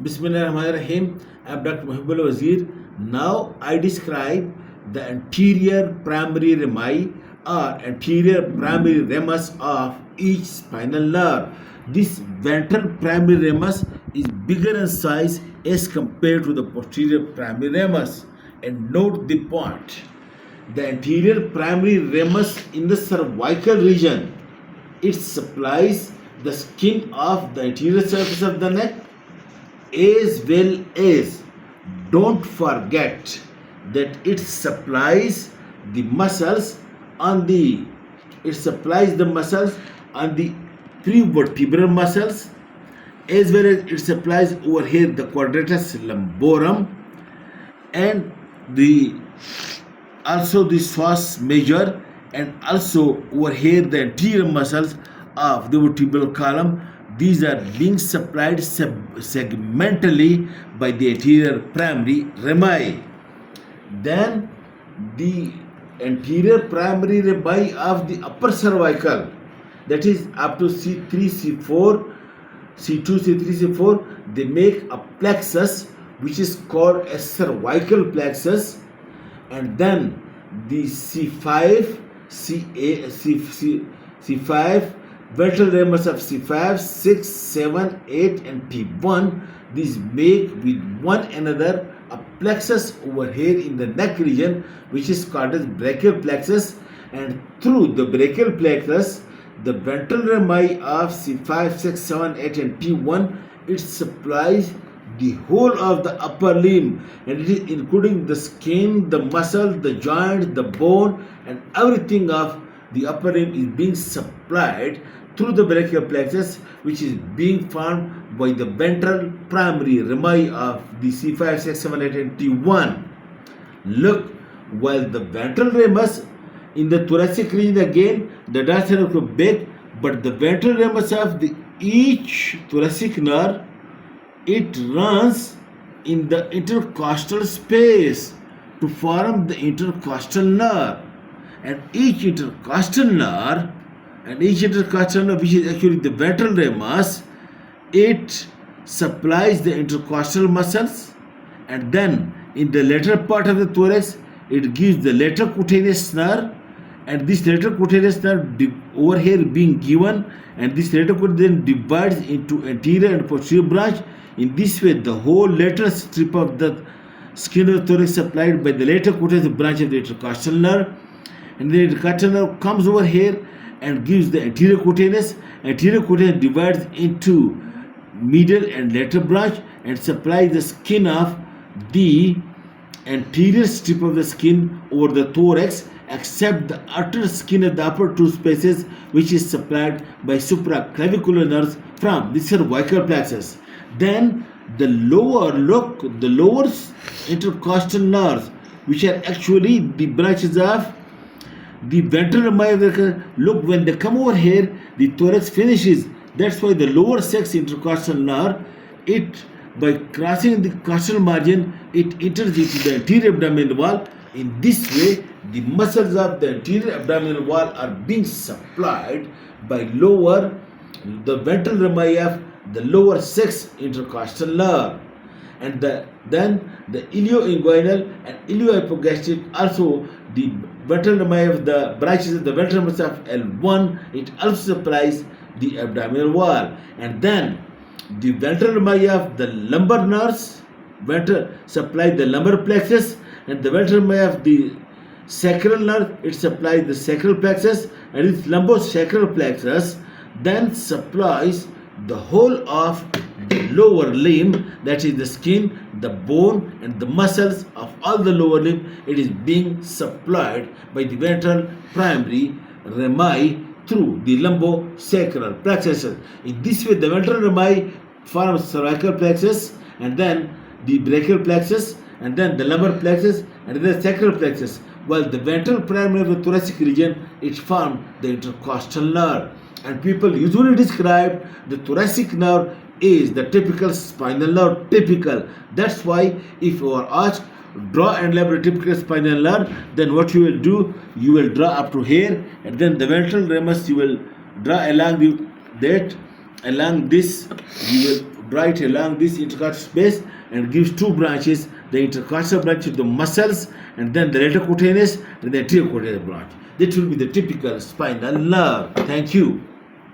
Bismillahirrahmanirrahim. I'm Dr. Mahbubul Wazir. Now I describe the anterior primary rami or anterior primary ramus of each spinal nerve. This ventral primary ramus is bigger in size as compared to the posterior primary ramus. And note the point. The anterior primary ramus in the cervical region, it supplies the skin of the anterior surface of the neck, as well as don't forget that it supplies the muscles on the prevertebral muscles, as well as it supplies over here the quadratus lumborum and the also the psoas major, and also over here the anterior muscles of the vertebral column. These are being supplied segmentally by the anterior primary rami. Then the anterior primary rami of the upper cervical, that is up to C3, C4, C2, C3, C4, they make a plexus which is called a cervical plexus, and then the C5, C5, ventral ramus of C5, 6, 7, 8, and T1. These make with one another a plexus over here in the neck region, which is called as brachial plexus, and through the brachial plexus, the ventral rami of C5, 6, 7, 8, and T1, it supplies the whole of the upper limb, and it is including the skin, the muscle, the joint, the bone, and everything of the upper limb is being supplied through the brachial plexus, which is being formed by the ventral primary rami of the C5, 6, 7, 8, and T1. Look, while the ventral ramus in the thoracic region, again the dorsal is big, but the ventral ramus of each thoracic nerve, it runs in the intercostal space to form the intercostal nerve, and each intercostal nerve which is actually the ventral ramus, it supplies the intercostal muscles, and then in the lateral part of the thorax it gives the lateral cutaneous nerve, and this lateral cutaneous nerve over here being given, and this lateral cutaneous then divides into anterior and posterior branch. In this way, the whole lateral strip of the skin of the thorax supplied by the lateral cutaneous branch of the intercostal nerve, and the intercostal nerve comes over here and gives the anterior cutaneous. Anterior cutaneous divides into medial and lateral branch and supplies the skin of the anterior strip of the skin over the thorax, except the outer skin of the upper two spaces, which is supplied by supraclavicular nerves from the cervical plexus. Then the lower intercostal nerves, which are actually the branches of the ventral rami. Look, when they come over here, the thorax finishes. That's why the lower 6 intercostal nerve, it by crossing the costal margin, it enters into the anterior abdominal wall. In this way, the muscles of the anterior abdominal wall are being supplied by the ventral rami of the lower 6 intercostal nerve, and then the ilioinguinal and iliohypogastric, also the ventral rami of the branches of the ventral ramus of L1, it also supplies the abdominal wall, and then the ventral rami of the lumbar nerves supply the lumbar plexus, and the ventral rami of the sacral nerve, it supplies the sacral plexus, and its lumbosacral plexus then supplies the whole of the lower limb, that is the skin, the bone, and the muscles of all the lower limb. It is being supplied by the ventral primary rami through the lumbosacral plexus. In this way, the ventral rami forms cervical plexus, and then the brachial plexus, and then the lumbar plexus, and then the sacral plexus, while the ventral primary of the thoracic region, it forms the intercostal nerve. And people usually describe the thoracic nerve is the typical spinal nerve. Typical. That's why if you are asked draw and label a typical spinal nerve, then what you will do, you will draw up to here, and then the ventral ramus you will draw along this, you will right along this intercostal space and gives two branches, the intercostal branch to the muscles, and then the lateral cutaneous and the anterior cutaneous branch. That will be the typical spinal nerve. Thank you.